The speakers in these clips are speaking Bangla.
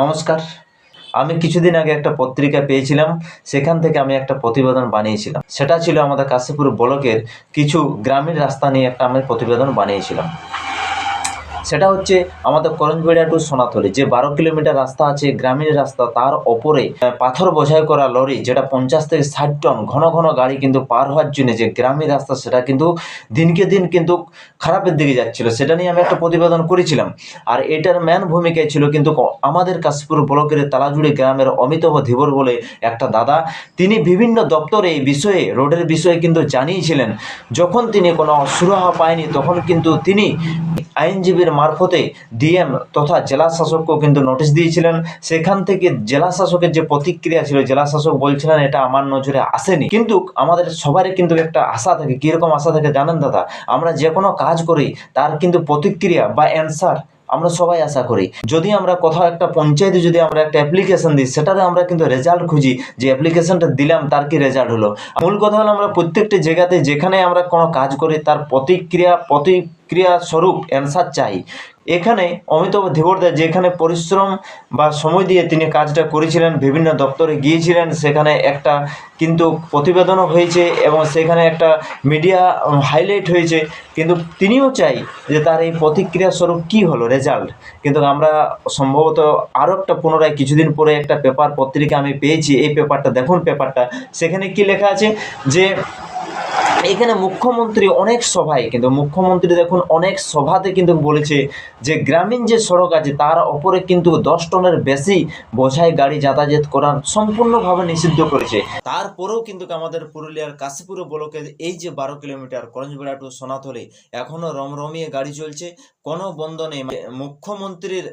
নমস্কার। আমি কিছুদিন আগে একটা পত্রিকা পেয়েছিলাম, সেখান থেকে আমি একটা প্রতিবেদন বানিয়েছিলাম। সেটা ছিল আমাদের কাশীপুর ব্লকের কিছু গ্রামীণ রাস্তা নিয়ে একটা আমি প্রতিবেদন বানিয়েছিলাম। সেটা হচ্ছে আমাদের করঞ্জবেড়িয়া টু সোনাতলি যে 12 কিলোমিটার রাস্তা আছে, গ্রামীণ রাস্তা, তার ওপরে পাথর বোঝাই করা লরি যেটা 50 থেকে 60 টন ঘন ঘন গাড়ি কিন্তু পার হওয়ার জন্য যে গ্রামীণ রাস্তা, সেটা কিন্তু দিনকে দিন কিন্তু খারাপের দিকে যাচ্ছিল। সেটা নিয়ে আমি একটা প্রতিবেদন করেছিলাম। আর এটার ম্যান ভূমিকায় ছিল কিন্তু আমাদের কাশীপুর ব্লকের তালাজুড়ি গ্রামের অমিতাভ ধীবর বলে একটা দাদা। তিনি বিভিন্ন দপ্তরে এই বিষয়ে, রোডের বিষয়ে কিন্তু জানিয়েছিলেন। যখন তিনি কোনো সুরাহা পায়নি, তখন কিন্তু তিনি আইনজীবীর মারফতে ডিএম তথা জেলা শাসককেও কিন্তু নোটিশ দিয়েছিলেন। সেখান থেকে জেলা শাসকের যে প্রতিক্রিয়া ছিল, জেলা শাসক বলছিলেন এটা আমার নজরে আসেনি। কিন্তু আমাদের সবারই কিন্তু একটা আশা থাকে। কীরকম আশা থাকে জানেন দাদা? আমরা যে কোনো কাজ করি তার কিন্তু প্রতিক্রিয়া বা অ্যান্সার আমরা সবাই আশা করি। যদি আমরা কোথাও একটা পঞ্চায়েতে যদি আমরা একটা অ্যাপ্লিকেশন দিই, সেটাতে আমরা কিন্তু রেজাল্ট খুঁজি যে অ্যাপ্লিকেশনটা দিলাম তার কি রেজাল্ট হলো। মূল কথা হলো আমরা প্রত্যেকটি জায়গাতে যেখানে আমরা কোনো কাজ করি তার প্রতিক্রিয়া স্বরূপ অ্যান্সার চাই। এখানে অমিতাভ ধীবরদা যেখানে পরিশ্রম বা সময় দিয়ে তিনি কাজটা করেছিলেন, বিভিন্ন দপ্তরে গিয়েছিলেন, সেখানে একটা কিন্তু প্রতিবেদনও হয়েছে এবং সেখানে একটা মিডিয়া হাইলাইট হয়েছে। কিন্তু তিনিও চাই যে তার এই প্রতিক্রিয়া স্বরূপ কী হলো রেজাল্ট। কিন্তু আমরা সম্ভবত আরও একটা পুনরায় কিছুদিন পরে একটা পেপার পত্রিকা আমি পেয়েছি, এই পেপারটা দেখুন। পেপারটা সেখানে কি লেখা আছে যে এখানে মুখ্যমন্ত্রী অনেক সভায় কিন্তু মুখ্যমন্ত্রী দেখুন অনেক সভাতে কিন্তু বলেছে যে গ্রামীণ যে সড়ক আছে তার ওপরে কিন্তু 10 টনের বেশি বোঝাই গাড়ি যাতায়াত করা সম্পূর্ণভাবে নিষিদ্ধ করেছে। তারপরেও কিন্তু আমাদের পুরুলিয়ার কাশীপুর ব্লকের এই যে 12 কিলোমিটার করঞ্জবেড়া টু সোনাতলি এখনও রমরমিয়ে গাড়ি চলছে, কোনো বন্ধ নেই। মুখ্যমন্ত্রীর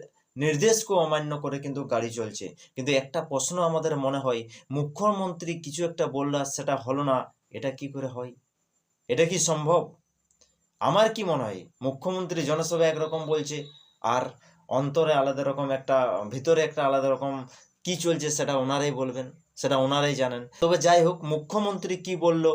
নির্দেশকে অমান্য করে কিন্তু গাড়ি চলছে। কিন্তু একটা প্রশ্ন আমাদের মনে হয়, মুখ্যমন্ত্রী কিছু একটা বললো সেটা হলো না, এটা কি করে হয়? এটা কি সম্ভব? আমার কি মনে হয়, মুখ্যমন্ত্রী জনসভায় একরকম বলছে আর অন্তরে আলাদা রকম একটা, ভিতরে একটা আলাদা রকম কি চলছে সেটা ওনারাই বলবেন, সেটা ওনারাই জানেন। তবে যাই হোক, মুখ্যমন্ত্রী কি বলল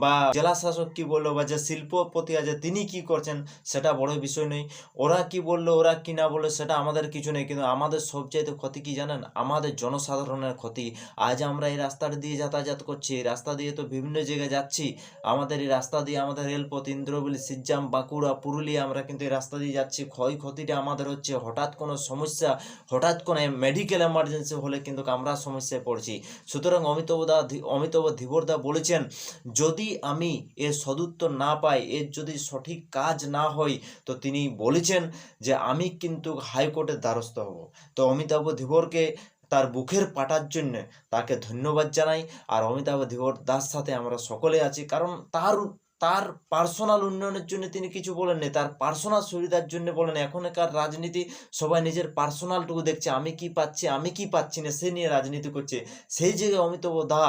বা জেলা শাসক কি বলল বা যে শিল্পপতি আছে তিনি কি করছেন সেটা বড় বিষয় নয়। ওরা কি বললো, ওরা কি না বললো সেটা আমাদের কিছু নেই। কিন্তু আমাদের সবচাইতে ক্ষতি কি জানেন? আমাদের জনসাধারণের ক্ষতি। আজ আমরা এই রাস্তাটা দিয়ে যাতায়াত করছি, এই রাস্তা দিয়ে তো বিভিন্ন জায়গায় যাচ্ছি। আমাদের এই রাস্তা দিয়ে আমাদের রেলপথ ইন্দ্রবিল, সিজ্জাম, বাঁকুড়া, পুরুলিয়া, আমরা কিন্তু এই রাস্তা দিয়ে যাচ্ছি। ক্ষয়ক্ষতিটা আমাদের হচ্ছে। হঠাৎ কোনো সমস্যা, হঠাৎ কোনো মেডিকেল এমার্জেন্সি হলে কিন্তু আমরা সমস্যায় পড়ছি। সুতরাং অমিতাভ ধীবরদা বলেছেন, যদি আমি এর সদুত্তর না পাই, এর যদি সঠিক কাজ না হয়, তো তিনি বলেছেন যে আমি কিন্তু হাইকোর্টের দ্বারস্থ হব। তো অমিতাভ ধীবরকে তার বুকের পাটার জন্য তাকে ধন্যবাদ জানাই। আর অমিতাভ ধীবর দাস সাথে আমরা সকলে আছি, কারণ তার তার পার্সোনাল উন্নয়নের জন্য তিনি কিছু বলেননি, তার পার্সোনাল সুবিধার জন্য বলেন। এখনকার রাজনীতি সবাই নিজের পার্সোনালটুকু দেখছে, আমি কি পাচ্ছি আমি কি পাচ্ছি না সে নিয়ে রাজনীতি করছে। সেই জায়গায় অমিতাভ দা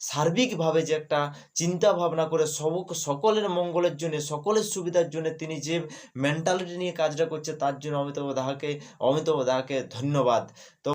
সার্বিকভাবে যে একটা চিন্তা ভাবনা করে সকলের মঙ্গলের জন্য, সকলের সুবিধার জন্য তিনি যে মেন্টালিটি নিয়ে কাজটা করছে, তার জন্য অমিতাভ দাকে ধন্যবাদ। তো